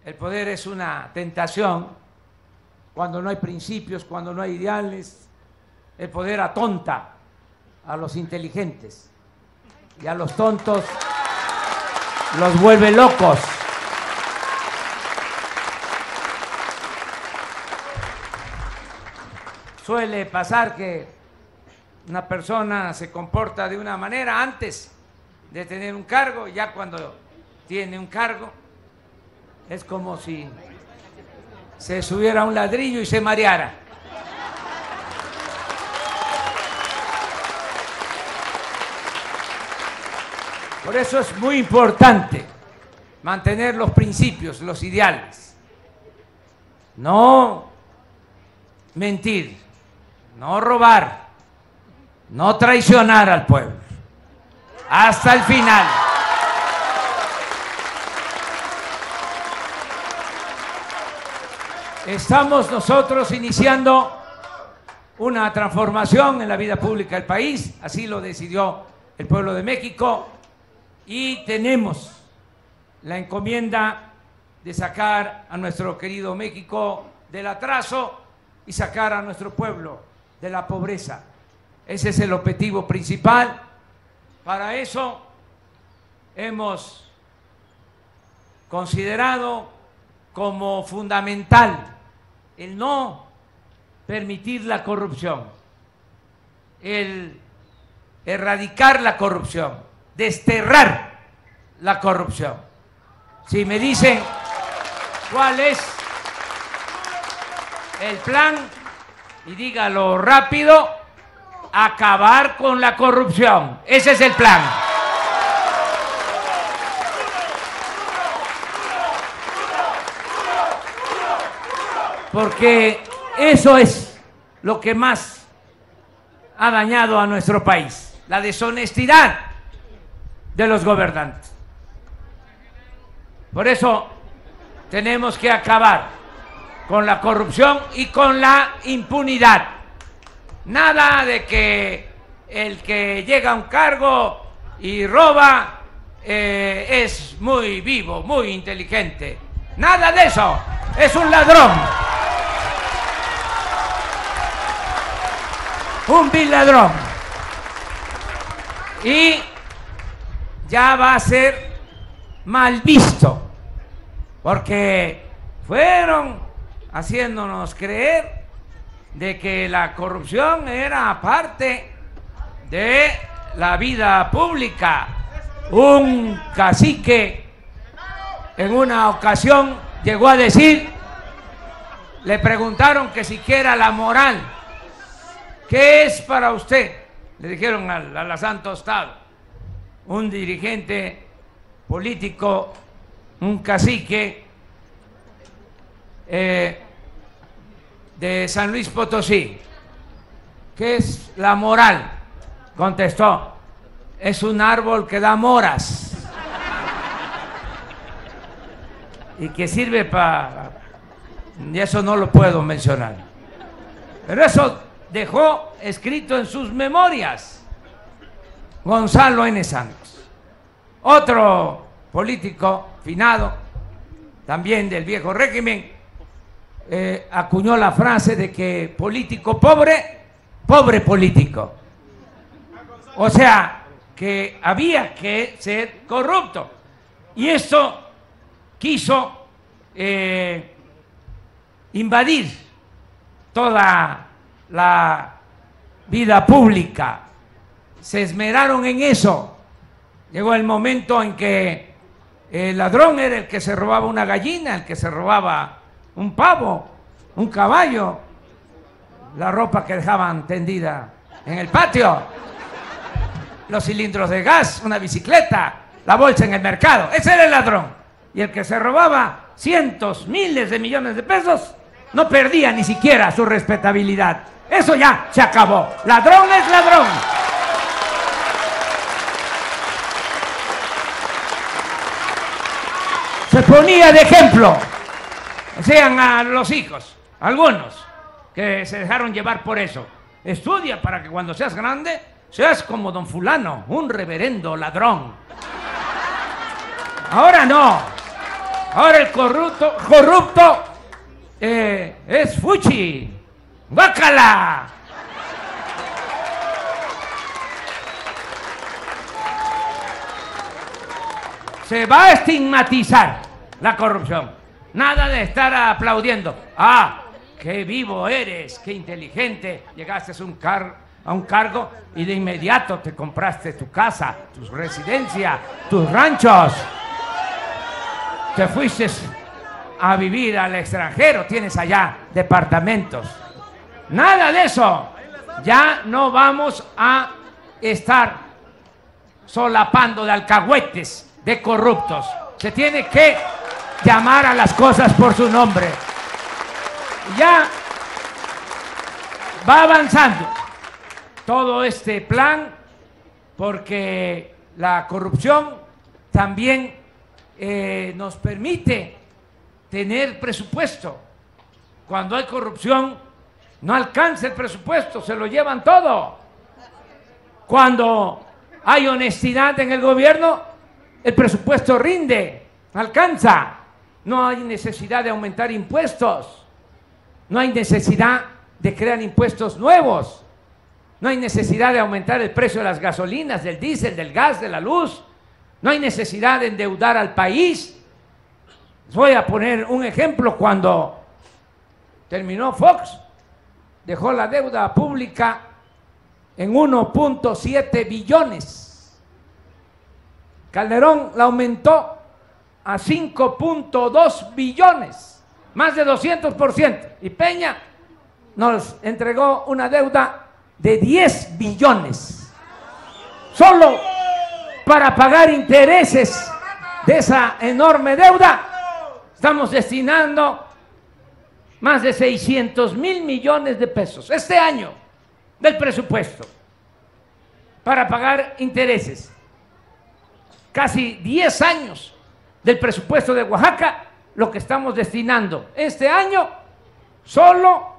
El poder es una tentación cuando no hay principios, cuando no hay ideales. El poder atonta a los inteligentes y a los tontos los vuelve locos. Suele pasar que una persona se comporta de una manera antes de tener un cargo, ya cuando tiene un cargo es como si se subiera a un ladrillo y se mareara. Por eso es muy importante mantener los principios, los ideales. No mentir, no robar, no traicionar al pueblo. Hasta el final. Estamos nosotros iniciando una transformación en la vida pública del país, así lo decidió el pueblo de México, y tenemos la encomienda de sacar a nuestro querido México del atraso y sacar a nuestro pueblo de la pobreza. Ese es el objetivo principal. Para eso hemos considerado como fundamental el no permitir la corrupción, el erradicar la corrupción, desterrar la corrupción. Si me dicen cuál es el plan, y dígalo rápido: acabar con la corrupción. Ese es el plan. Porque eso es lo que más ha dañado a nuestro país, la deshonestidad de los gobernantes. Por eso tenemos que acabar con la corrupción y con la impunidad. Nada de que el que llega a un cargo y roba es muy vivo, muy inteligente. Nada de eso, es un ladrón. Un vil ladrón. Y ya va a ser mal visto, porque fueron haciéndonos creer de que la corrupción era parte de la vida pública. Un cacique en una ocasión llegó a decir, le preguntaron que siquiera la moral, ¿qué es para usted? Le dijeron al alazán tostado, un dirigente político, un cacique de San Luis Potosí. ¿Qué es la moral? Contestó, es un árbol que da moras y que sirve para... y eso no lo puedo mencionar, pero eso dejó escrito en sus memorias Gonzalo N. Santos. Otro político finado, también del viejo régimen, acuñó la frase de que político pobre, pobre político. O sea, que había que ser corrupto. Y esto quiso invadir toda la vida pública. Se esmeraron en eso. Llegó el momento en que el ladrón era el que se robaba una gallina, el que se robaba un pavo, un caballo, la ropa que dejaban tendida en el patio, los cilindros de gas, una bicicleta, la bolsa en el mercado. Ese era el ladrón. Y el que se robaba cientos, miles de millones de pesos no perdía ni siquiera su respetabilidad. Eso ya se acabó. Ladrón es ladrón. Se ponía de ejemplo. Sean a los hijos, algunos que se dejaron llevar por eso. Estudia para que cuando seas grande seas como don fulano, un reverendo ladrón. Ahora no. Ahora el corrupto es Fuchi. ¡Guácala! Se va a estigmatizar la corrupción. Nada de estar aplaudiendo. ¡Ah, qué vivo eres! ¡Qué inteligente! Llegaste a un cargo y de inmediato te compraste tu casa, tu residencia, tus ranchos. Te fuiste a vivir al extranjero, tienes allá departamentos. Nada de eso. Ya no vamos a estar solapando de alcahuetes, de corruptos. Se tiene que llamar a las cosas por su nombre. Ya va avanzando todo este plan, porque la corrupción también nos permite tener presupuesto. Cuando hay corrupción no alcanza el presupuesto, se lo llevan todo. Cuando hay honestidad en el gobierno, el presupuesto rinde, alcanza. No hay necesidad de aumentar impuestos, no hay necesidad de crear impuestos nuevos, no hay necesidad de aumentar el precio de las gasolinas, del diésel, del gas, de la luz, no hay necesidad de endeudar al país. Les voy a poner un ejemplo. Cuando terminó Fox, dejó la deuda pública en 1.7 billones. Calderón la aumentó a 5.2 billones, más de 200%. Y Peña nos entregó una deuda de 10 billones, solo para pagar intereses de esa enorme deuda. Estamos destinando más de 600,000 millones de pesos este año del presupuesto para pagar intereses. Casi 10 años del presupuesto de Oaxaca, lo que estamos destinando este año solo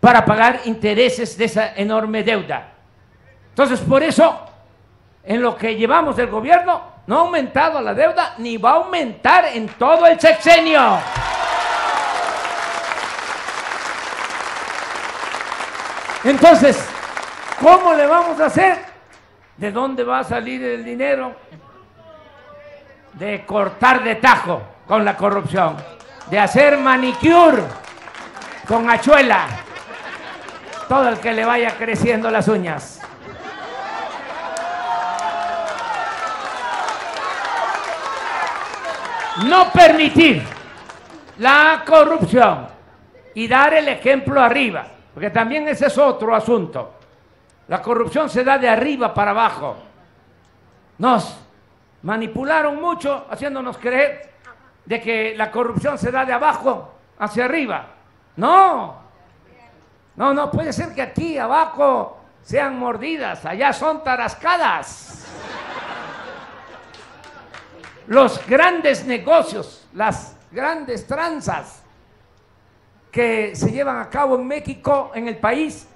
para pagar intereses de esa enorme deuda. Entonces, por eso, en lo que llevamos del gobierno, no ha aumentado la deuda ni va a aumentar en todo el sexenio. Entonces, ¿cómo le vamos a hacer? ¿De dónde va a salir el dinero? De cortar de tajo con la corrupción, de hacer manicure con hachuela, todo el que le vaya creciendo las uñas. No permitir la corrupción y dar el ejemplo arriba, porque también ese es otro asunto. La corrupción se da de arriba para abajo. Nos manipularon mucho haciéndonos creer de que la corrupción se da de abajo hacia arriba. No, no puede ser que aquí abajo sean mordidas, allá son tarascadas. Los grandes negocios, las grandes tranzas que se llevan a cabo en México, en el país,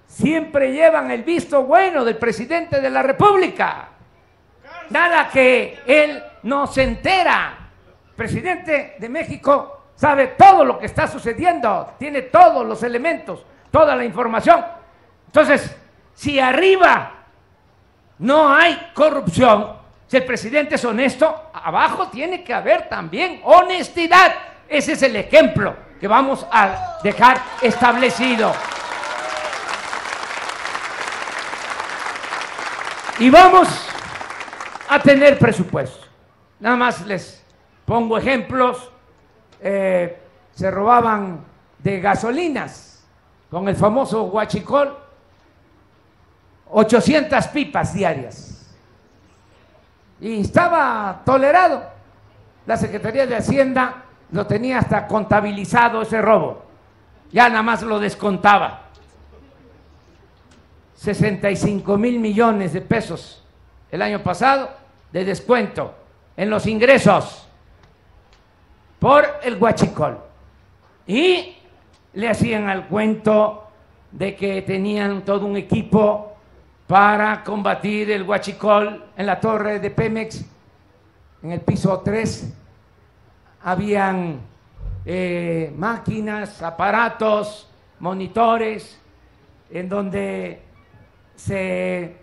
siempre llevan el visto bueno del presidente de la República. Nada que él no se entera. El presidente de México sabe todo lo que está sucediendo, tiene todos los elementos, toda la información. Entonces, si arriba no hay corrupción, si el presidente es honesto, abajo tiene que haber también honestidad. Ese es el ejemplo que vamos a dejar establecido. Y vamos a tener presupuesto. Nada más les pongo ejemplos. Se robaban de gasolinas con el famoso huachicol 800 pipas diarias. Y estaba tolerado. La Secretaría de Hacienda lo tenía hasta contabilizado ese robo. Ya nada más lo descontaba. 65,000 millones de pesos el año pasado de descuento en los ingresos por el huachicol. Y le hacían al cuento de que tenían todo un equipo para combatir el huachicol en la torre de Pemex, en el piso 3, habían máquinas, aparatos, monitores, en donde se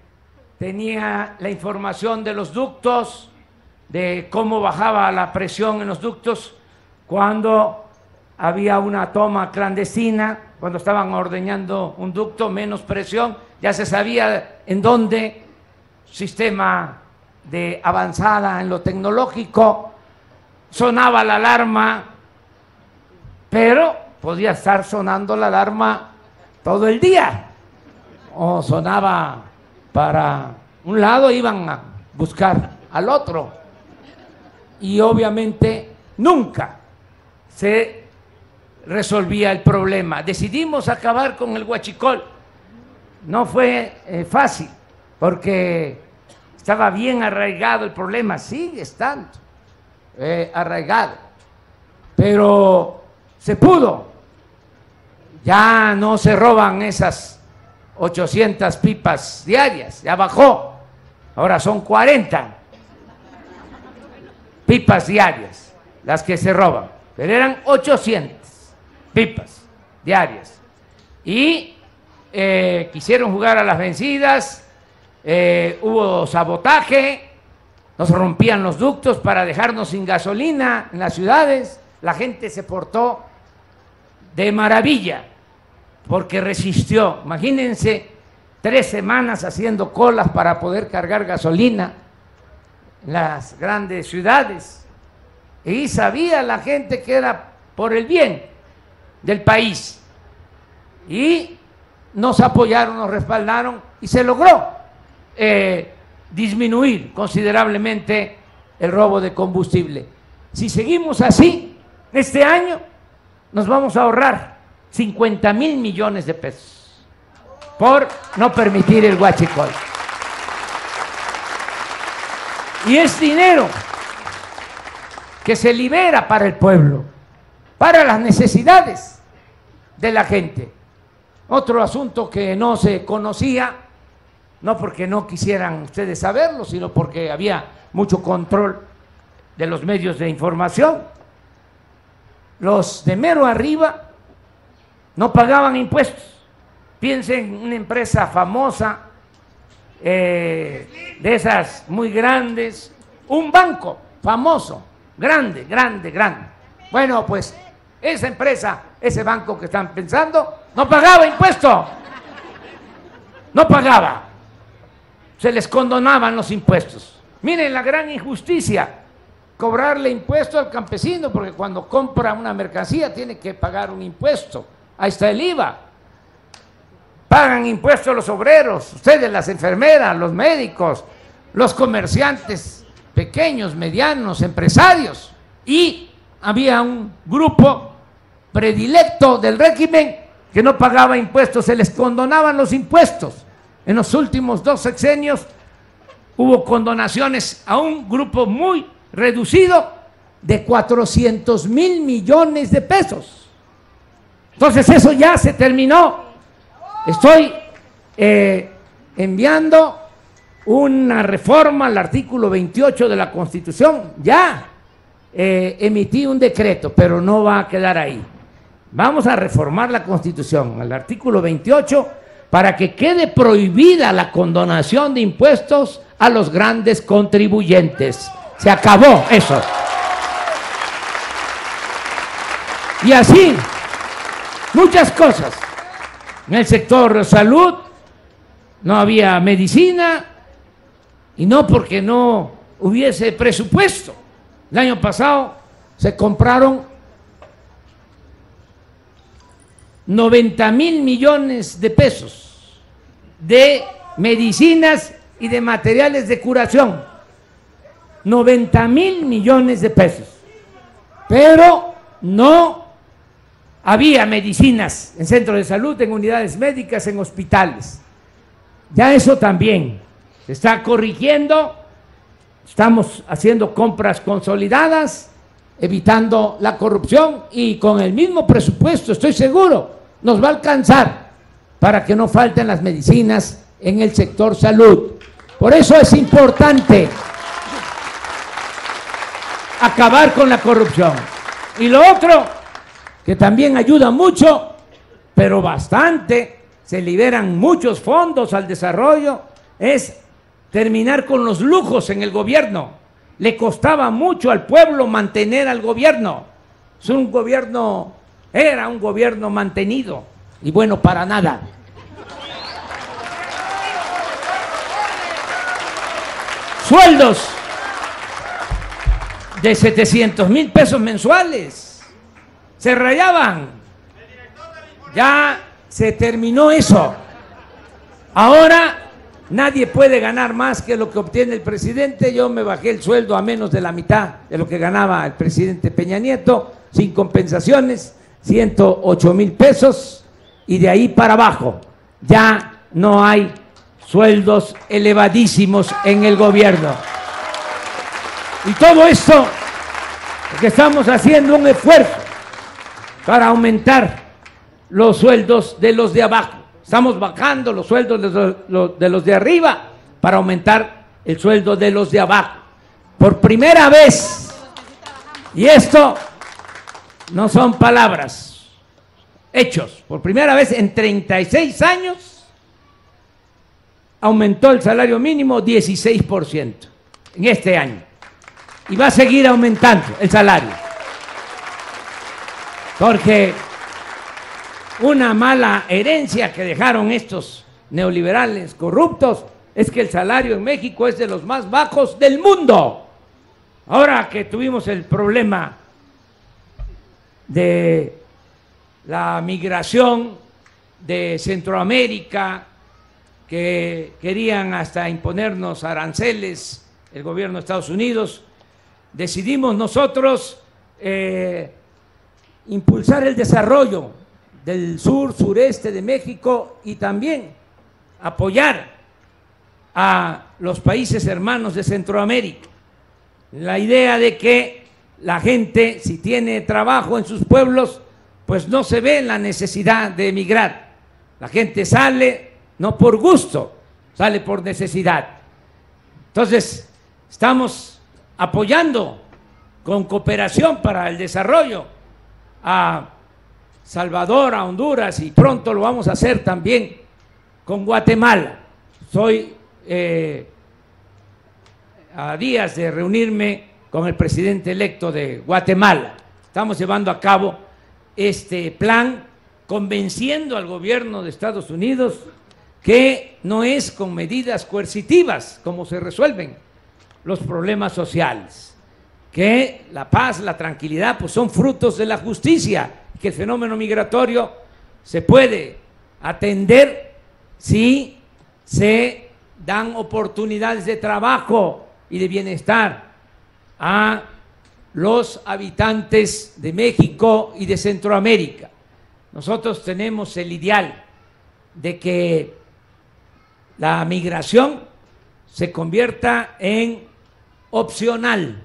tenía la información de los ductos, de cómo bajaba la presión en los ductos, cuando había una toma clandestina, cuando estaban ordeñando un ducto, menos presión, ya se sabía en dónde, sistema de avanzada en lo tecnológico, sonaba la alarma, pero podía estar sonando la alarma todo el día, o sonaba para un lado, iban a buscar al otro, y obviamente nunca se resolvía el problema. Decidimos acabar con el huachicol. No fue fácil, porque estaba bien arraigado el problema, sigue estando arraigado, pero se pudo. Ya no se roban esas 800 pipas diarias, ya bajó, ahora son 40 pipas diarias las que se roban, pero eran 800 pipas diarias, y quisieron jugar a las vencidas, hubo sabotaje, nos rompían los ductos para dejarnos sin gasolina en las ciudades. La gente se portó de maravilla porque resistió. Imagínense 3 semanas haciendo colas para poder cargar gasolina en las grandes ciudades, y sabía la gente que era por el bien del país, y nos apoyaron, nos respaldaron, y se logró disminuir considerablemente el robo de combustible. Si seguimos así, este año nos vamos a ahorrar 50,000 millones de pesos por no permitir el huachicol. Y es dinero que se libera para el pueblo, para las necesidades de la gente. Otro asunto que no se conocía, no porque no quisieran ustedes saberlo, sino porque había mucho control de los medios de información. Los de mero arriba no pagaban impuestos. Piensen en una empresa famosa, de esas muy grandes, un banco famoso, grande. Bueno, pues esa empresa, ese banco que están pensando, no pagaba impuesto, no pagaba, se les condonaban los impuestos. Miren la gran injusticia, cobrarle impuesto al campesino, porque cuando compra una mercancía tiene que pagar un impuesto, ahí está el IVA. Pagan impuestos los obreros, ustedes, las enfermeras, los médicos, los comerciantes pequeños, medianos, empresarios. Y había un grupo predilecto del régimen que no pagaba impuestos, se les condonaban los impuestos. En los últimos 2 sexenios hubo condonaciones a un grupo muy reducido de 400,000 millones de pesos. Entonces eso ya se terminó. Estoy enviando una reforma al artículo 28 de la Constitución. Ya emití un decreto, pero no va a quedar ahí. Vamos a reformar la Constitución al artículo 28 para que quede prohibida la condonación de impuestos a los grandes contribuyentes. Se acabó eso. Y así, muchas cosas. En el sector salud no había medicina, y no porque no hubiese presupuesto. El año pasado se compraron 90,000 millones de pesos de medicinas y de materiales de curación. 90,000 millones de pesos. Pero no había medicinas en centros de salud, en unidades médicas, en hospitales. Ya eso también se está corrigiendo. Estamos haciendo compras consolidadas, evitando la corrupción, y con el mismo presupuesto, estoy seguro, nos va a alcanzar para que no falten las medicinas en el sector salud. Por eso es importante acabar con la corrupción. Y lo otro, que también ayuda mucho, pero bastante, se liberan muchos fondos al desarrollo, es terminar con los lujos en el gobierno. Le costaba mucho al pueblo mantener al gobierno. Es un gobierno, era un gobierno mantenido y bueno para nada. Sueldos de 700,000 pesos mensuales, se rayaban. Ya se terminó eso. Ahora nadie puede ganar más que lo que obtiene el presidente. Yo me bajé el sueldo a menos de la mitad de lo que ganaba el presidente Peña Nieto, sin compensaciones, 108,000 pesos, y de ahí para abajo ya no hay sueldos elevadísimos en el gobierno. Y todo esto porque estamos haciendo un esfuerzo para aumentar los sueldos de los de abajo. Estamos bajando los sueldos de los de arriba para aumentar el sueldo de los de abajo. Por primera vez, y esto no son palabras, hechos, por primera vez en 36 años aumentó el salario mínimo 16% en este año. Y va a seguir aumentando el salario. Porque una mala herencia que dejaron estos neoliberales corruptos es que el salario en México es de los más bajos del mundo. Ahora que tuvimos el problema de la migración de Centroamérica, que querían hasta imponernos aranceles, el gobierno de Estados Unidos, decidimos nosotros impulsar el desarrollo del sur, sureste de México y también apoyar a los países hermanos de Centroamérica. La idea de que la gente, si tiene trabajo en sus pueblos, pues no se ve la necesidad de emigrar. La gente sale no por gusto, sale por necesidad. Entonces, estamos apoyando con cooperación para el desarrollo a Salvador, a Honduras, y pronto lo vamos a hacer también con Guatemala. Soy a días de reunirme con el presidente electo de Guatemala. Estamos llevando a cabo este plan, convenciendo al gobierno de Estados Unidos que no es con medidas coercitivas como se resuelven los problemas sociales, que la paz, la tranquilidad, pues son frutos de la justicia, que el fenómeno migratorio se puede atender si se dan oportunidades de trabajo y de bienestar a los habitantes de México y de Centroamérica. Nosotros tenemos el ideal de que la migración se convierta en opcional,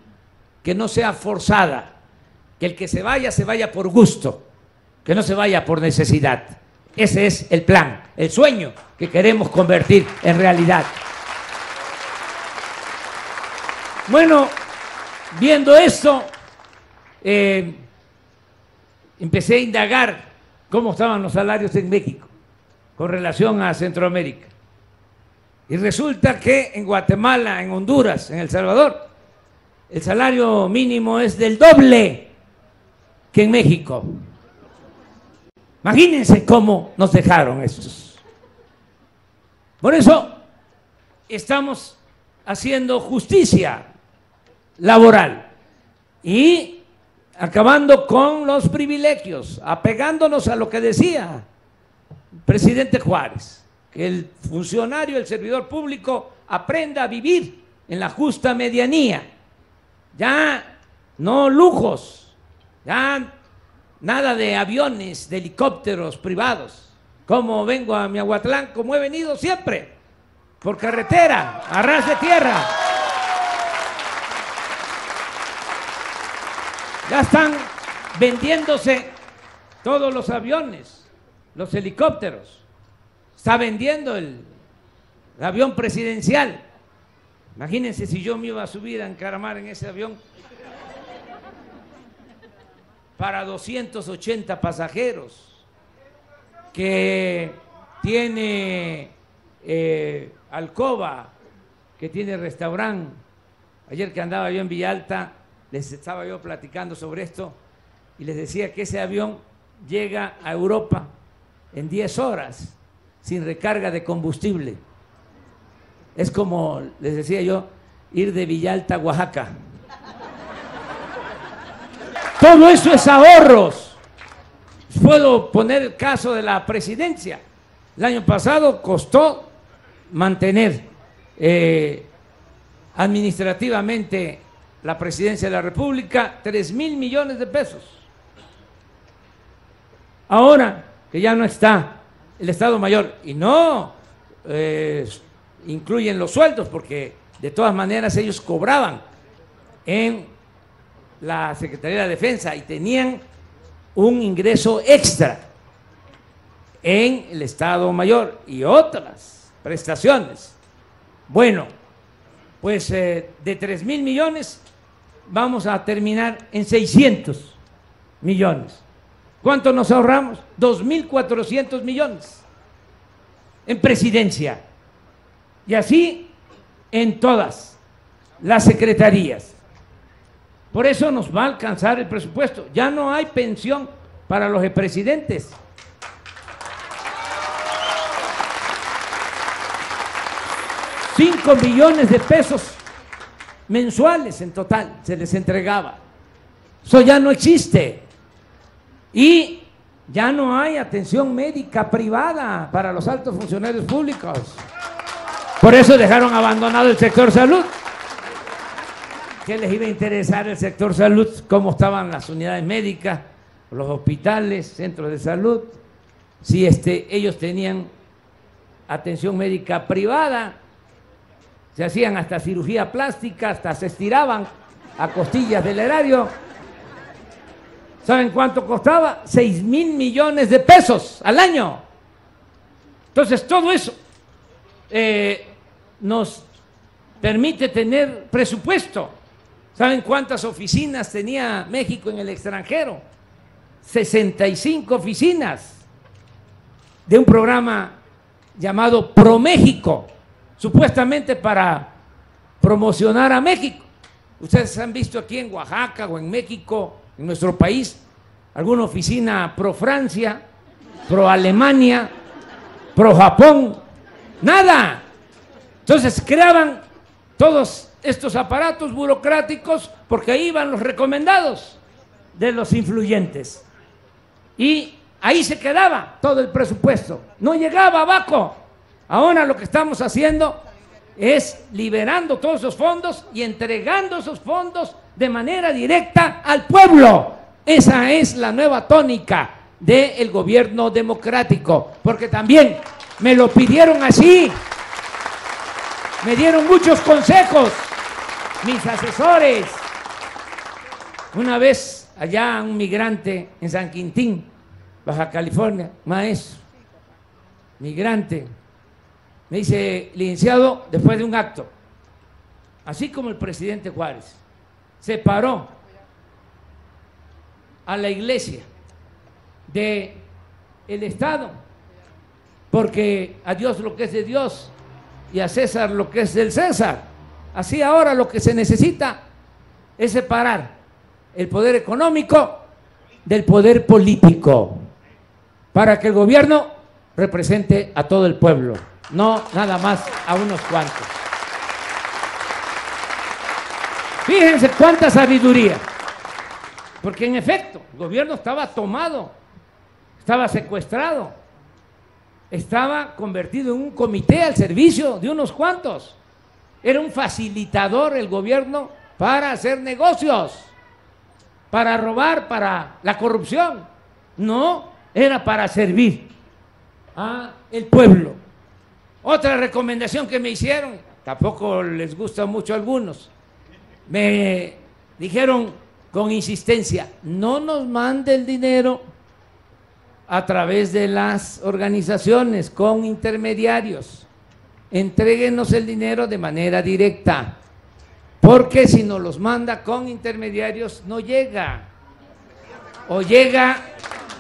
que no sea forzada, que el que se vaya por gusto, que no se vaya por necesidad. Ese es el plan, el sueño que queremos convertir en realidad. Bueno, viendo esto, empecé a indagar cómo estaban los salarios en México con relación a Centroamérica. Y resulta que en Guatemala, en Honduras, en El Salvador, el salario mínimo es del doble que en México. Imagínense cómo nos dejaron estos. Por eso estamos haciendo justicia laboral y acabando con los privilegios, apegándonos a lo que decía el presidente Juárez, que el funcionario, el servidor público aprenda a vivir en la justa medianía. Ya no lujos, ya nada de aviones, de helicópteros privados. Como vengo a Miahuatlán, como he venido siempre, por carretera, a ras de tierra. Ya están vendiéndose todos los aviones, los helicópteros. Está vendiendo el avión presidencial. Imagínense si yo me iba a subir a encaramar en ese avión. para 280 pasajeros, que tiene alcoba, que tiene restaurante. Ayer que andaba yo en Villalta, les estaba yo platicando sobre esto y les decía que ese avión llega a Europa en 10 horas sin recarga de combustible. Es como, les decía yo, ir de Villalta a Oaxaca. Todo eso es ahorros. Puedo poner el caso de la presidencia. El año pasado costó mantener administrativamente la presidencia de la República 3,000 millones de pesos. Ahora que ya no está el Estado Mayor y no incluyen los sueldos, porque de todas maneras ellos cobraban en la Secretaría de Defensa y tenían un ingreso extra en el Estado Mayor y otras prestaciones. Bueno, pues de 3,000 millones vamos a terminar en 600 millones. ¿Cuánto nos ahorramos? 2,400 millones en presidencia. Y así en todas las secretarías. Por eso nos va a alcanzar el presupuesto. Ya no hay pensión para los expresidentes. $5 millones de pesos mensuales en total se les entregaba. Eso ya no existe. Y ya no hay atención médica privada para los altos funcionarios públicos. Por eso dejaron abandonado el sector salud. ¿Qué les iba a interesar el sector salud? ¿Cómo estaban las unidades médicas, los hospitales, centros de salud? Si ellos tenían atención médica privada, se hacían hasta cirugía plástica, hasta se estiraban a costillas del erario. ¿Saben cuánto costaba? 6,000 millones de pesos al año. Entonces, todo eso nos permite tener presupuesto. ¿Saben cuántas oficinas tenía México en el extranjero? 65 oficinas de un programa llamado ProMéxico, supuestamente para promocionar a México. Ustedes han visto aquí en Oaxaca o en México, en nuestro país, alguna oficina pro Francia, pro Alemania, pro Japón, nada. Entonces creaban todos estos aparatos burocráticos porque ahí iban los recomendados de los influyentes. Y ahí se quedaba todo el presupuesto, no llegaba abajo. Ahora lo que estamos haciendo es liberando todos esos fondos y entregando esos fondos de manera directa al pueblo. Esa es la nueva tónica del gobierno democrático, porque también me lo pidieron así, me dieron muchos consejos mis asesores. Una vez allá un migrante en San Quintín, Baja California, maestro, migrante, me dice: licenciado, después de un acto, así como el presidente Juárez se paró a la iglesia del Estado, porque a Dios lo que es de Dios y a César lo que es del César, así ahora lo que se necesita es separar el poder económico del poder político para que el gobierno represente a todo el pueblo, no nada más a unos cuantos. Fíjense cuánta sabiduría, porque en efecto el gobierno estaba tomado, estaba secuestrado, estaba convertido en un comité al servicio de unos cuantos. Era un facilitador el gobierno para hacer negocios, para robar, para la corrupción. No, era para servir al pueblo. Otra recomendación que me hicieron, tampoco les gusta mucho a algunos, me dijeron con insistencia: no nos mande el dinero a través de las organizaciones con intermediarios, entréguenos el dinero de manera directa, porque si nos los manda con intermediarios no llega. o llega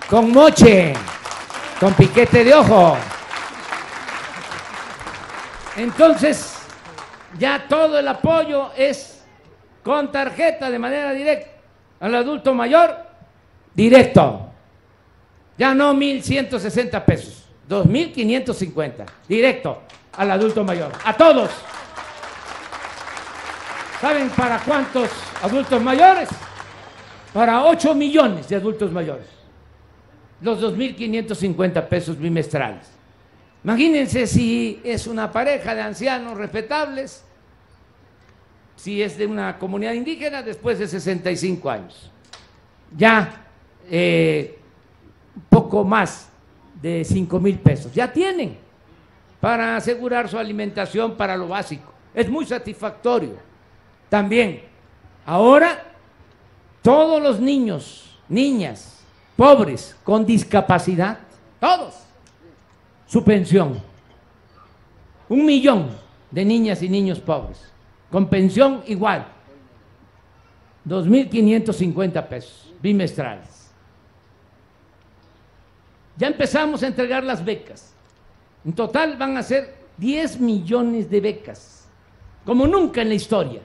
con moche, con piquete de ojo. Entonces, ya todo el apoyo es con tarjeta de manera directa. Al adulto mayor, directo. Ya no 1.160 pesos, 2.550, directo al adulto mayor. A todos. ¿Saben para cuántos adultos mayores? Para 8 millones de adultos mayores. Los 2.550 pesos bimestrales. Imagínense si es una pareja de ancianos respetables, si es de una comunidad indígena después de 65 años. Ya poco más de 5,000 pesos. Ya tienen para asegurar su alimentación para lo básico. Es muy satisfactorio. También, ahora, todos los niños, niñas, pobres, con discapacidad, todos, su pensión. 1 millón de niñas y niños pobres, con pensión igual, 2.550 pesos bimestrales. Ya empezamos a entregar las becas. En total van a ser 10 millones de becas, como nunca en la historia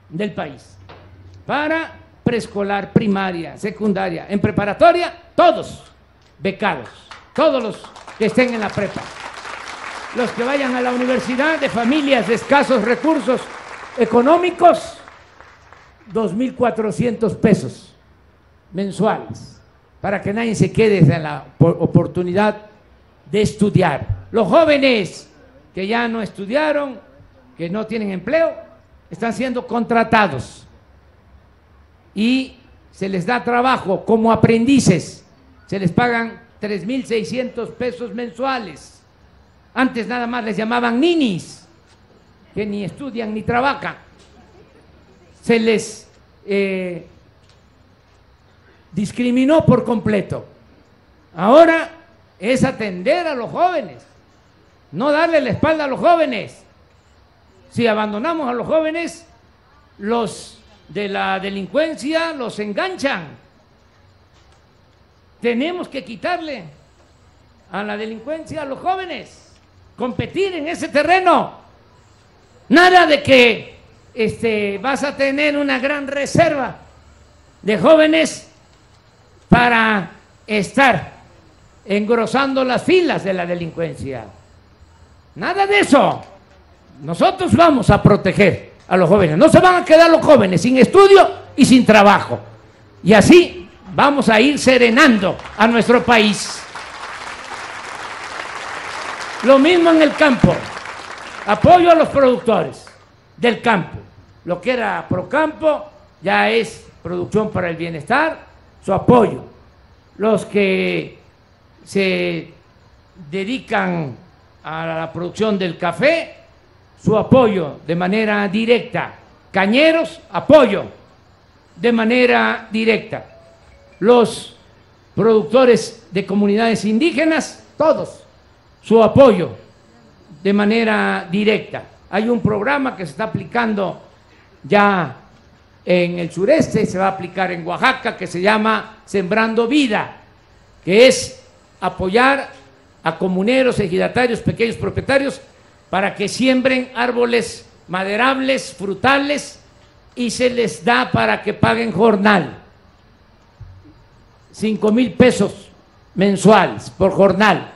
del país, para preescolar, primaria, secundaria, en preparatoria, todos becados, todos los que estén en la prepa, los que vayan a la universidad de familias de escasos recursos económicos, 2.400 pesos mensuales, para que nadie se quede en la oportunidad de estudiar. Los jóvenes que ya no estudiaron, que no tienen empleo, están siendo contratados y se les da trabajo como aprendices, se les pagan 3.600 pesos mensuales. Antes nada más les llamaban ninis, que ni estudian ni trabajan. Se les discriminó por completo. Ahora es atender a los jóvenes, no darle la espalda a los jóvenes. Si abandonamos a los jóvenes, los de la delincuencia los enganchan. Tenemos que quitarle a la delincuencia a los jóvenes, competir en ese terreno. Nada de que vas a tener una gran reserva de jóvenes para estar engrosando las filas de la delincuencia. Nada de eso. Nosotros vamos a proteger a los jóvenes. No se van a quedar los jóvenes sin estudio y sin trabajo. Y así vamos a ir serenando a nuestro país. Lo mismo en el campo. Apoyo a los productores del campo. Lo que era Procampo ya es Producción para el Bienestar, su apoyo. Los que se dedican a la producción del café, su apoyo de manera directa. Cañeros, apoyo de manera directa. Los productores de comunidades indígenas, todos, su apoyo de manera directa. Hay un programa que se está aplicando ya en el sureste, se va a aplicar en Oaxaca, que se llama Sembrando Vida, que es apoyar a comuneros, ejidatarios, pequeños propietarios, para que siembren árboles maderables, frutales, y se les da para que paguen jornal, 5,000 pesos mensuales por jornal.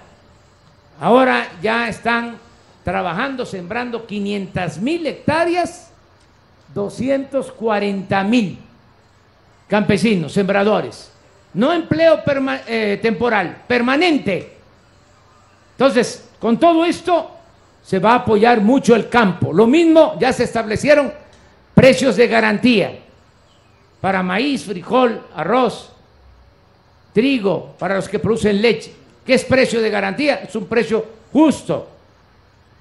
Ahora ya están trabajando, sembrando 500,000 hectáreas, 240,000 campesinos, sembradores. No empleo temporal, permanente. Entonces, con todo esto se va a apoyar mucho el campo. Lo mismo, ya se establecieron precios de garantía para maíz, frijol, arroz, trigo, para los que producen leche. ¿Qué es precio de garantía? Es un precio justo.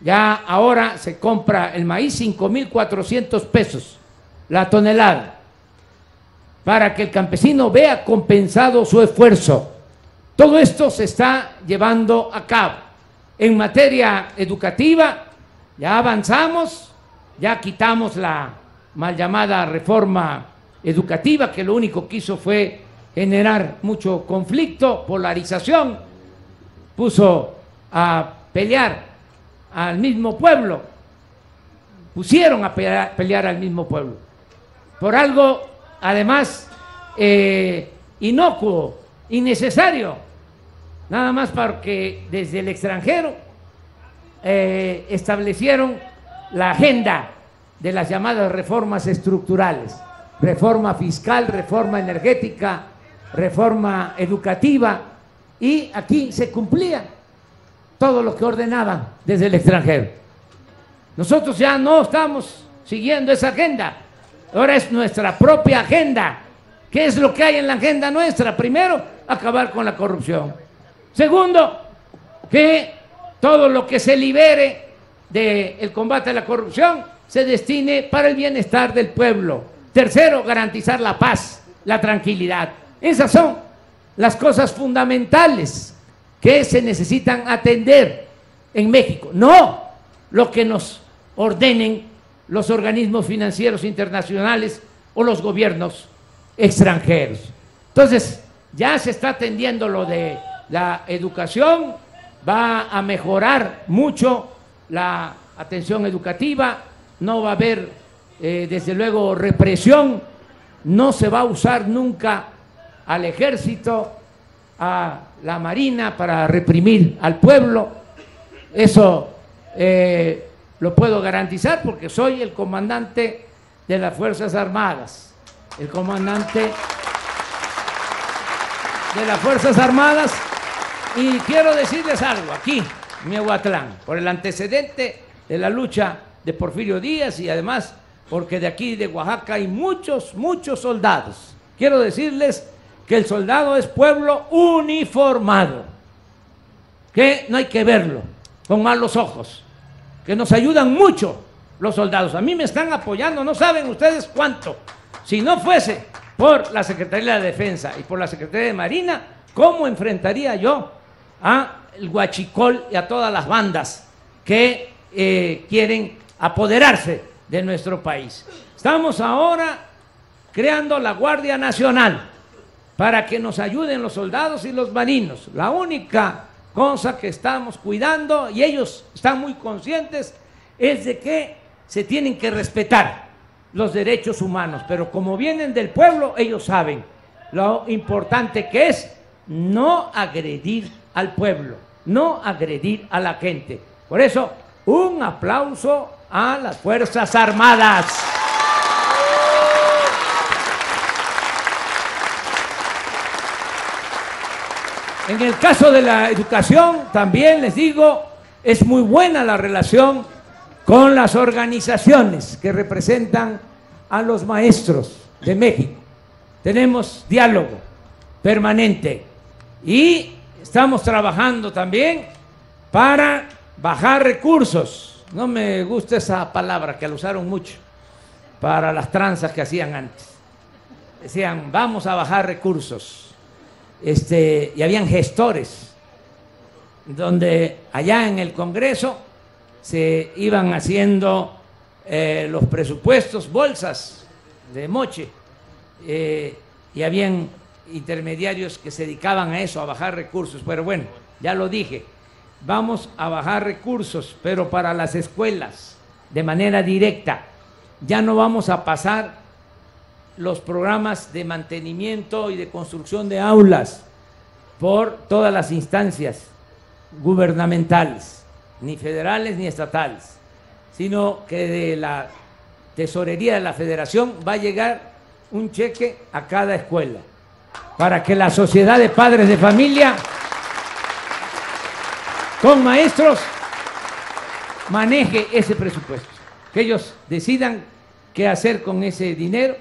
Ya ahora se compra el maíz 5,400 pesos la tonelada, para que el campesino vea compensado su esfuerzo. Todo esto se está llevando a cabo. En materia educativa, ya avanzamos, ya quitamos la mal llamada reforma educativa, que lo único que hizo fue generar mucho conflicto, polarización, puso a pelear al mismo pueblo, pusieron a pelear al mismo pueblo, por algo además inocuo, innecesario, nada más porque desde el extranjero establecieron la agenda de las llamadas reformas estructurales, reforma fiscal, reforma energética, reforma educativa, y aquí se cumplía todo lo que ordenaban desde el extranjero. Nosotros ya no estamos siguiendo esa agenda, ahora es nuestra propia agenda. ¿Qué es lo que hay en la agenda nuestra? Primero, acabar con la corrupción. Segundo, que todo lo que se libere del combate a la corrupción se destine para el bienestar del pueblo. Tercero, garantizar la paz, la tranquilidad. Esas son las cosas fundamentales que se necesitan atender en México, no lo que nos ordenen los organismos financieros internacionales o los gobiernos extranjeros. Entonces, ya se está atendiendo lo de la educación, va a mejorar mucho la atención educativa, no va a haber, desde luego, represión, no se va a usar nunca al ejército, a la marina para reprimir al pueblo. Eso lo puedo garantizar porque soy el comandante de las Fuerzas Armadas, el comandante de las Fuerzas Armadas, y quiero decirles algo aquí, Miahuatlán, por el antecedente de la lucha de Porfirio Díaz y además porque de aquí de Oaxaca hay muchos soldados. Quiero decirles que el soldado es pueblo uniformado, que no hay que verlo con malos ojos, que nos ayudan mucho los soldados. A mí me están apoyando, no saben ustedes cuánto. Si no fuese por la Secretaría de Defensa y por la Secretaría de Marina, ¿cómo enfrentaría yo al huachicol y a todas las bandas que quieren apoderarse de nuestro país? Estamos ahora creando la Guardia Nacional para que nos ayuden los soldados y los marinos. La única cosa que estamos cuidando, y ellos están muy conscientes, es de que se tienen que respetar los derechos humanos, pero como vienen del pueblo, ellos saben lo importante que es no agredir al pueblo, no agredir a la gente. Por eso, un aplauso a las Fuerzas Armadas. En el caso de la educación, también les digo, es muy buena la relación con las organizaciones que representan a los maestros de México. Tenemos diálogo permanente y estamos trabajando también para bajar recursos. No me gusta esa palabra que la usaron mucho para las tranzas que hacían antes. Decían, vamos a bajar recursos. Y habían gestores donde allá en el Congreso se iban haciendo los presupuestos, bolsas de moche, y habían intermediarios que se dedicaban a eso, a bajar recursos. Pero bueno, ya lo dije, vamos a bajar recursos, pero para las escuelas, de manera directa. Ya no vamos a pasar los programas de mantenimiento y de construcción de aulas por todas las instancias gubernamentales, ni federales ni estatales, sino que de la tesorería de la Federación va a llegar un cheque a cada escuela para que la sociedad de padres de familia con maestros maneje ese presupuesto, que ellos decidan qué hacer con ese dinero,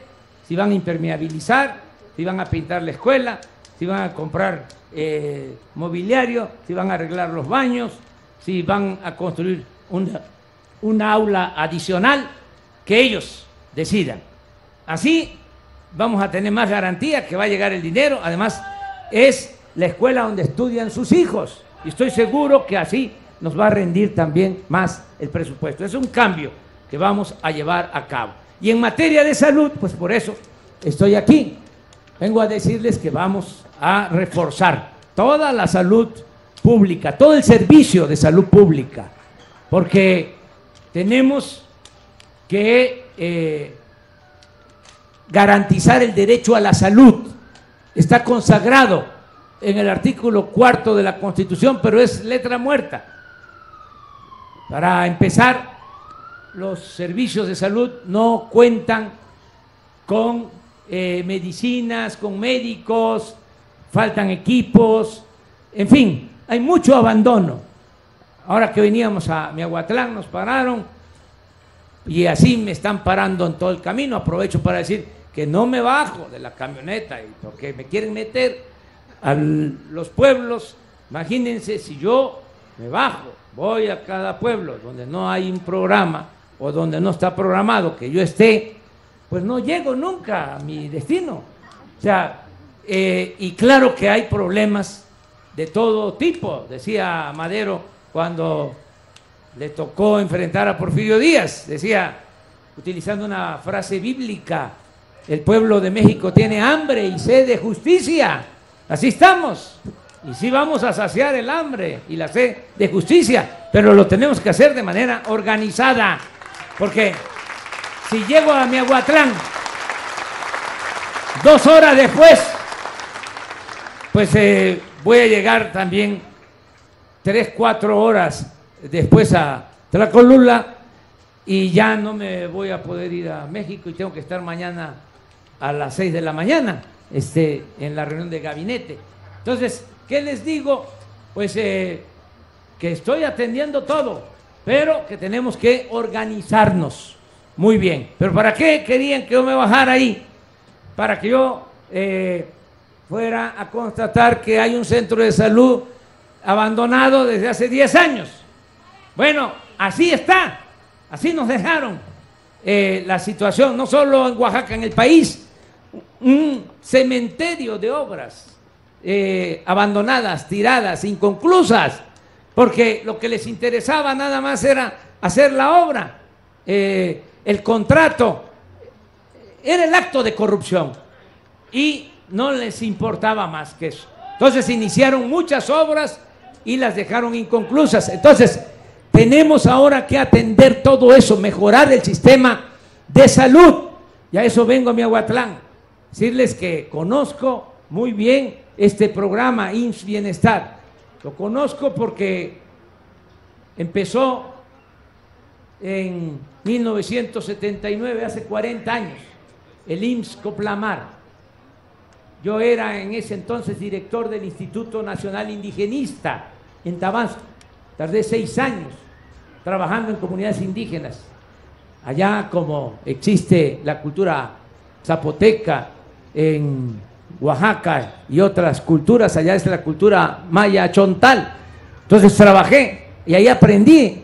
si van a impermeabilizar, si van a pintar la escuela, si van a comprar mobiliario, si van a arreglar los baños, si van a construir una aula adicional, que ellos decidan. Así vamos a tener más garantía que va a llegar el dinero. Además, es la escuela donde estudian sus hijos y estoy seguro que así nos va a rendir también más el presupuesto. Es un cambio que vamos a llevar a cabo. Y en materia de salud, pues por eso estoy aquí, vengo a decirles que vamos a reforzar toda la salud pública, todo el servicio de salud pública, porque tenemos que garantizar el derecho a la salud. Está consagrado en el artículo 4 de la Constitución, pero es letra muerta. Para empezar, los servicios de salud no cuentan con medicinas, con médicos, faltan equipos, en fin, hay mucho abandono. Ahora que veníamos a Miahuatlán nos pararon y así me están parando en todo el camino. Aprovecho para decir que no me bajo de la camioneta porque me quieren meter a los pueblos. Imagínense si yo me bajo, voy a cada pueblo donde no hay un programa o donde no está programado que yo esté, pues no llego nunca a mi destino. O sea, y claro que hay problemas de todo tipo, decía Madero cuando le tocó enfrentar a Porfirio Díaz, decía, utilizando una frase bíblica, el pueblo de México tiene hambre y sed de justicia. Así estamos, y sí vamos a saciar el hambre y la sed de justicia, pero lo tenemos que hacer de manera organizada, porque si llego a Miahuatlán 2 horas después, pues voy a llegar también 3, 4 horas después a Tlacolula y ya no me voy a poder ir a México y tengo que estar mañana a las 6 de la mañana en la reunión de gabinete. Entonces, ¿qué les digo? Pues que estoy atendiendo todo, pero que tenemos que organizarnos muy bien. ¿Pero para qué querían que yo me bajara ahí? Para que yo fuera a constatar que hay un centro de salud abandonado desde hace 10 años. Bueno, así está, así nos dejaron la situación, no solo en Oaxaca, en el país, un cementerio de obras abandonadas, tiradas, inconclusas, porque lo que les interesaba nada más era hacer la obra, el contrato, era el acto de corrupción y no les importaba más que eso. Entonces iniciaron muchas obras y las dejaron inconclusas. Entonces tenemos ahora que atender todo eso, mejorar el sistema de salud. Y a eso vengo a Miahuatlán, decirles que conozco muy bien este programa IMSS Bienestar. Lo conozco porque empezó en 1979, hace 40 años, el IMSS Coplamar. Yo era en ese entonces director del Instituto Nacional Indigenista en Tabasco. Tardé 6 años trabajando en comunidades indígenas. Allá, como existe la cultura zapoteca en Oaxaca y otras culturas, allá es la cultura maya chontal. Entonces trabajé y ahí aprendí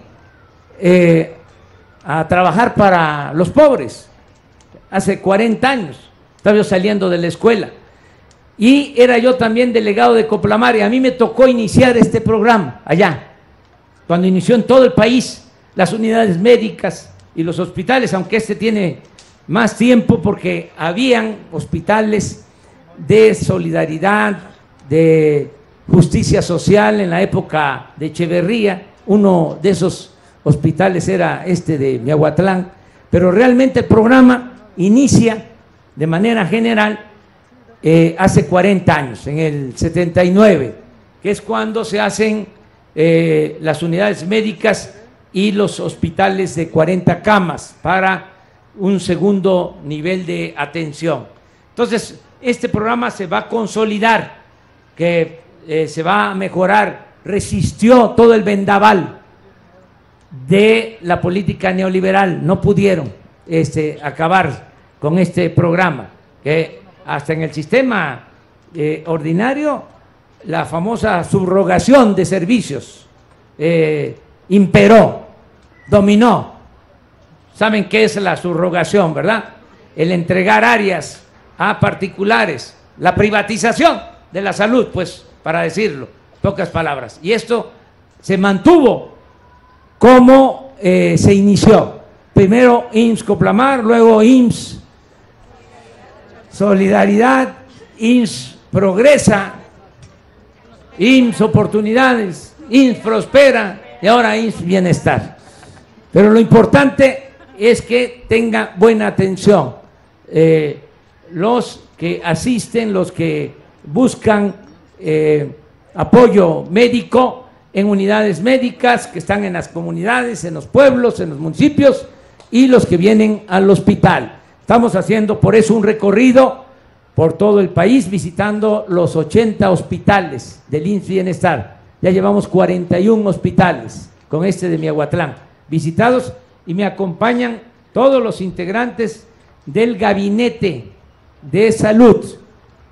a trabajar para los pobres. Hace 40 años estaba yo saliendo de la escuela y era yo también delegado de Coplamar y a mí me tocó iniciar este programa allá, cuando inició en todo el país, las unidades médicas y los hospitales, aunque tiene más tiempo porque habían hospitales de solidaridad, de justicia social en la época de Echeverría. Uno de esos hospitales era de Miahuatlán, pero realmente el programa inicia de manera general hace 40 años, en el 79, que es cuando se hacen las unidades médicas y los hospitales de 40 camas para un segundo nivel de atención. Entonces, este programa se va a consolidar, que se va a mejorar, resistió todo el vendaval de la política neoliberal, no pudieron acabar con este programa, que hasta en el sistema ordinario, la famosa subrogación de servicios imperó, dominó. ¿Saben qué es la subrogación, verdad? El entregar áreas a particulares, la privatización de la salud, pues, para decirlo, pocas palabras. Y esto se mantuvo como se inició. Primero IMSS Coplamar, luego IMSS Solidaridad IMSS progresa, IMSS oportunidades, IMSS prospera y ahora IMSS bienestar. Pero lo importante es que tenga buena atención los que asisten, los que buscan apoyo médico en unidades médicas que están en las comunidades, en los pueblos, en los municipios, y los que vienen al hospital. Estamos haciendo por eso un recorrido por todo el país, visitando los 80 hospitales del IMSS Bienestar. Ya llevamos 41 hospitales con este de Miahuatlán visitados, y me acompañan todos los integrantes del Gabinete de Salud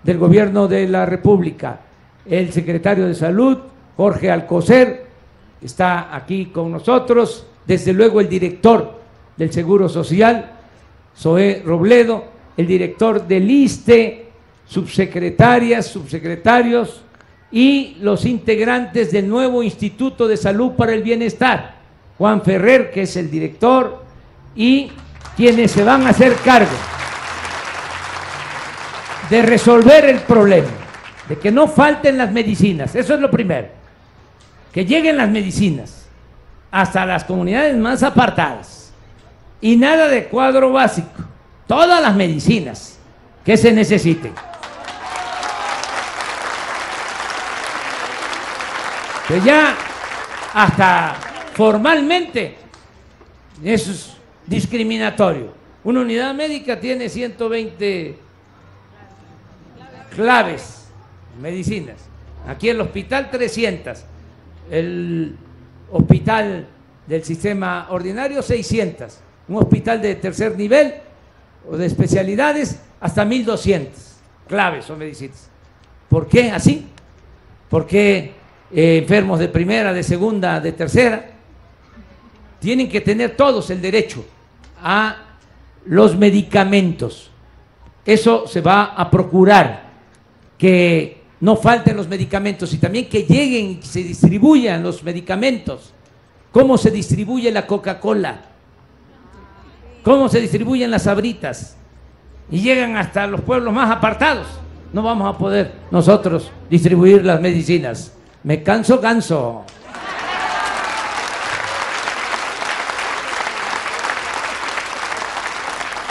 del Gobierno de la República. El secretario de Salud, Jorge Alcocer, está aquí con nosotros, desde luego el director del Seguro Social, Zoé Robledo, el director del ISSSTE, subsecretarias, subsecretarios y los integrantes del nuevo Instituto de Salud para el Bienestar, Juan Ferrer, que es el director, y quienes se van a hacer cargo de resolver el problema, de que no falten las medicinas. Eso es lo primero, que lleguen las medicinas hasta las comunidades más apartadas, y nada de cuadro básico, todas las medicinas que se necesiten. Que ya hasta formalmente eso es discriminatorio. Una unidad médica tiene 120 claves, medicinas. Aquí el hospital 300, el hospital del sistema ordinario 600, un hospital de tercer nivel o de especialidades hasta 1200 claves o medicinas. ¿Por qué así? Porque enfermos de primera, de segunda, de tercera tienen que tener todos el derecho a los medicamentos. Eso se va a procurar, que no falten los medicamentos, y también que lleguen y se distribuyan los medicamentos. ¿Cómo se distribuye la Coca-Cola? ¿Cómo se distribuyen las Sabritas? Y llegan hasta los pueblos más apartados. No vamos a poder nosotros distribuir las medicinas. Me canso.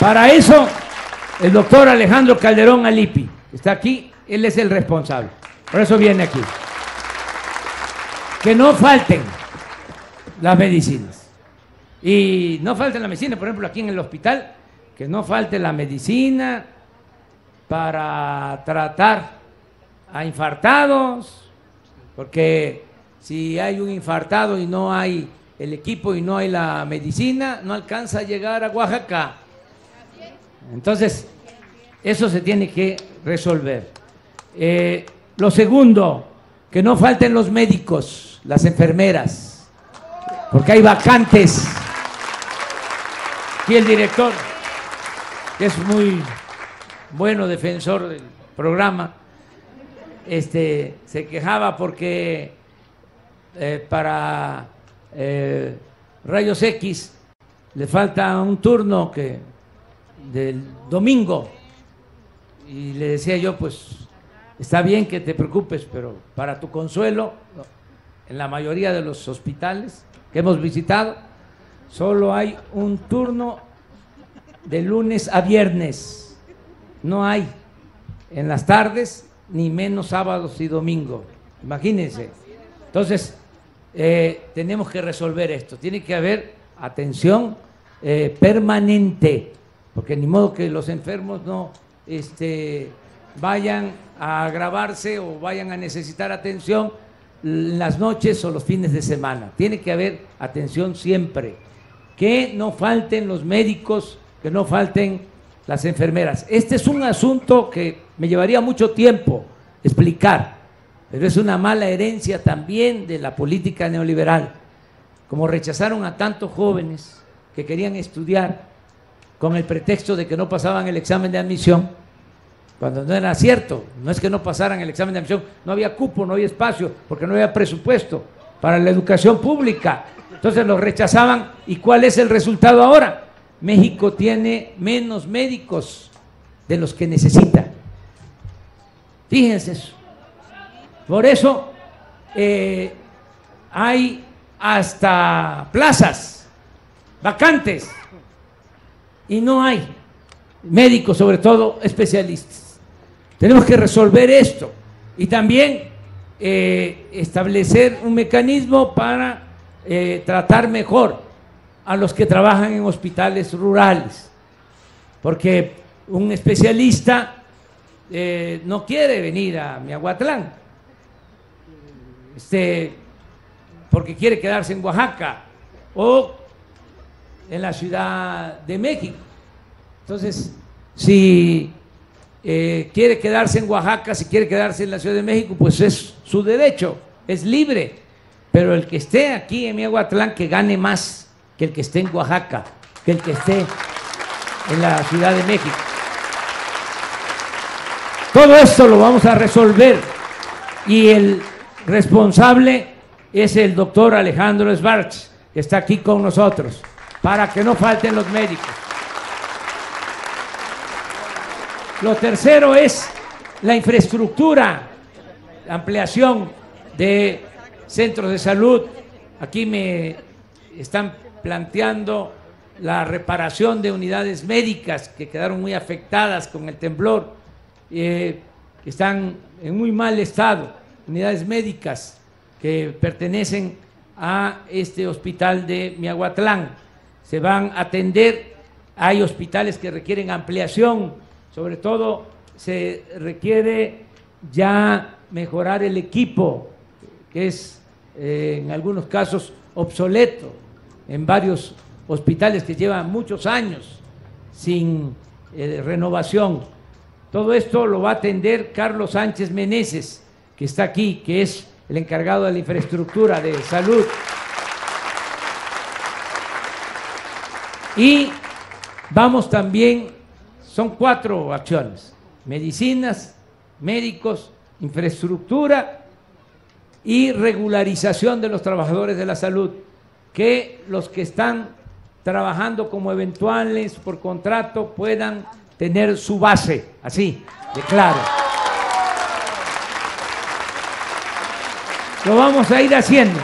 Para eso, el doctor Alejandro Calderón Alipi está aquí, él es el responsable, por eso viene aquí. Que no falten las medicinas. Y no falten las medicinas, por ejemplo, aquí en el hospital, que no falte la medicina para tratar a infartados, porque si hay un infartado y no hay el equipo y no hay la medicina, no alcanza a llegar a Oaxaca. Entonces, eso se tiene que resolver. Lo segundo, que no falten los médicos, las enfermeras, porque hay vacantes. Aquí el director, que es muy bueno defensor del programa, se quejaba porque para rayos X le falta un turno del domingo, y le decía yo, pues está bien que te preocupes, pero para tu consuelo, en la mayoría de los hospitales que hemos visitado solo hay un turno de lunes a viernes, no hay en las tardes, ni menos sábados y domingos, imagínense. Entonces tenemos que resolver esto, tiene que haber atención permanente, porque ni modo que los enfermos no vayan a agravarse o vayan a necesitar atención en las noches o los fines de semana. Tiene que haber atención siempre, que no falten los médicos, que no falten las enfermeras. Este es un asunto que me llevaría mucho tiempo explicar, pero es una mala herencia también de la política neoliberal. Como rechazaron a tantos jóvenes que querían estudiar con el pretexto de que no pasaban el examen de admisión, cuando no era cierto. No es que no pasaran el examen de admisión, no había cupo, no había espacio, porque no había presupuesto para la educación pública. Entonces los rechazaban. ¿Y cuál es el resultado ahora? México tiene menos médicos de los que necesita. Fíjense eso. Por eso hay hasta plazas vacantes y no hay médicos, sobre todo especialistas. Tenemos que resolver esto y también establecer un mecanismo para tratar mejor a los que trabajan en hospitales rurales, porque un especialista no quiere venir a Miahuatlán, porque quiere quedarse en Oaxaca o en la Ciudad de México. Entonces, si quiere quedarse en Oaxaca, si quiere quedarse en la Ciudad de México, pues es su derecho, es libre. Pero el que esté aquí en Miahuatlán, que gane más que el que esté en Oaxaca, que el que esté en la Ciudad de México. Todo esto lo vamos a resolver y el responsable es el doctor Alejandro Schwartz, que está aquí con nosotros, para que no falten los médicos. Lo tercero es la infraestructura, la ampliación de centros de salud. Aquí me están planteando la reparación de unidades médicas que quedaron muy afectadas con el temblor, están en muy mal estado, unidades médicas que pertenecen a este hospital de Miahuatlán. Se van a atender, hay hospitales que requieren ampliación, sobre todo se requiere ya mejorar el equipo, que es en algunos casos obsoleto, en varios hospitales que llevan muchos años sin renovación. Todo esto lo va a atender Carlos Sánchez Meneses, que está aquí, que es el encargado de la infraestructura de salud. Y vamos también, son 4 acciones: medicinas, médicos, infraestructura y regularización de los trabajadores de la salud, que los que están trabajando como eventuales por contrato puedan tener su base, así de claro. Lo vamos a ir haciendo.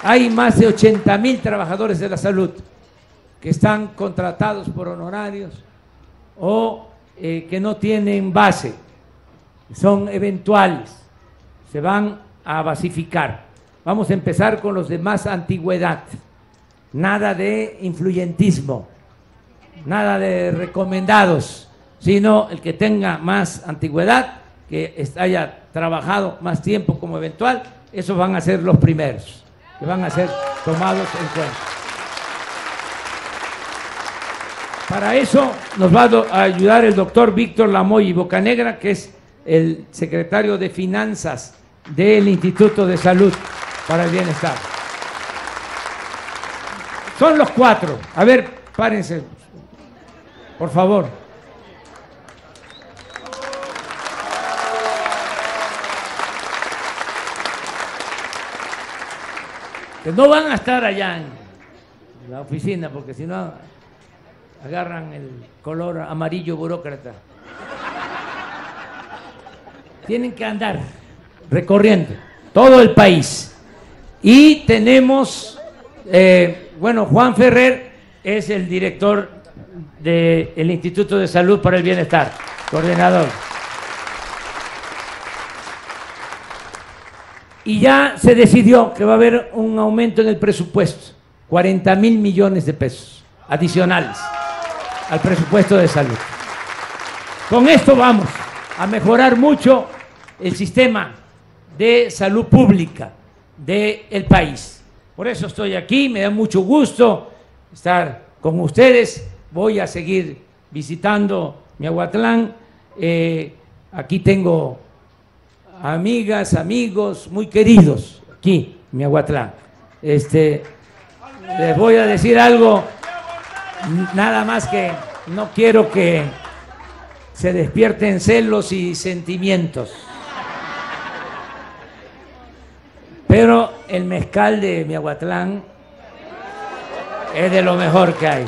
Hay más de 80,000 trabajadores de la salud que están contratados por honorarios o que no tienen base, son eventuales, se van a basificar. Vamos a empezar con los de más antigüedad, nada de influyentismo, nada de recomendados, sino el que tenga más antigüedad, que haya trabajado más tiempo como eventual, esos van a ser los primeros, que van a ser tomados en cuenta. Para eso nos va a ayudar el doctor Víctor Lamoy Bocanegra, que es el secretario de Finanzas del Instituto de Salud para el Bienestar. Son los 4. A ver, párense, por favor. Que no van a estar allá en la oficina, porque si no agarran el color amarillo burócrata. Tienen que andar recorriendo todo el país. Y tenemos, bueno, Juan Ferrer es el director del Instituto de Salud para el Bienestar, coordinador. Y ya se decidió que va a haber un aumento en el presupuesto, 40,000 millones de pesos adicionales al presupuesto de salud. Con esto vamos a mejorar mucho el sistema de salud pública del país. Por eso estoy aquí, me da mucho gusto estar con ustedes. Voy a seguir visitando Miahuatlán. Aquí tengo amigas, amigos muy queridos aquí en Miahuatlán. Les voy a decir algo, nada más que no quiero que se despierten celos y sentimientos. Pero el mezcal de Miahuatlán es de lo mejor que hay.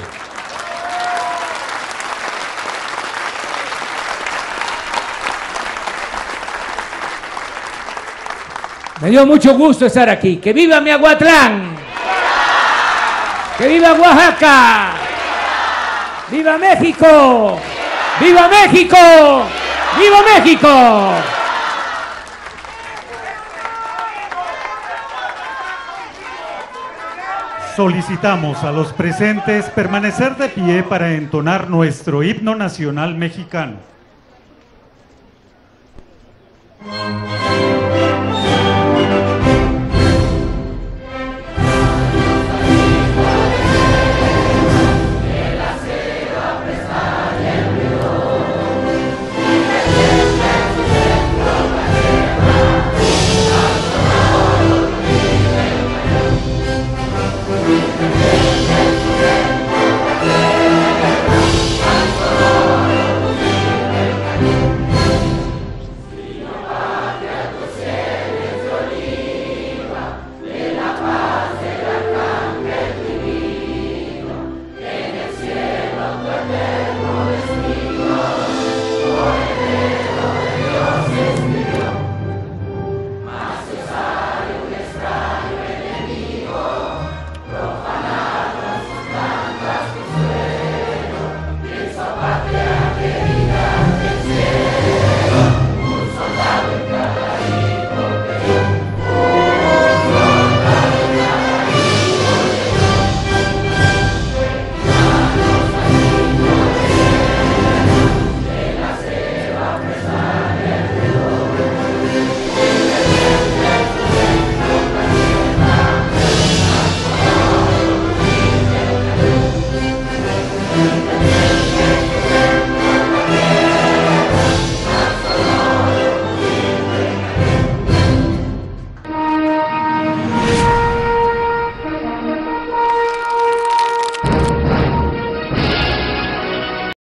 Me dio mucho gusto estar aquí. ¡Que viva Miahuatlán! ¡Que viva Oaxaca! ¡Viva México! ¡Viva México! ¡Viva México! Solicitamos a los presentes permanecer de pie para entonar nuestro himno nacional mexicano.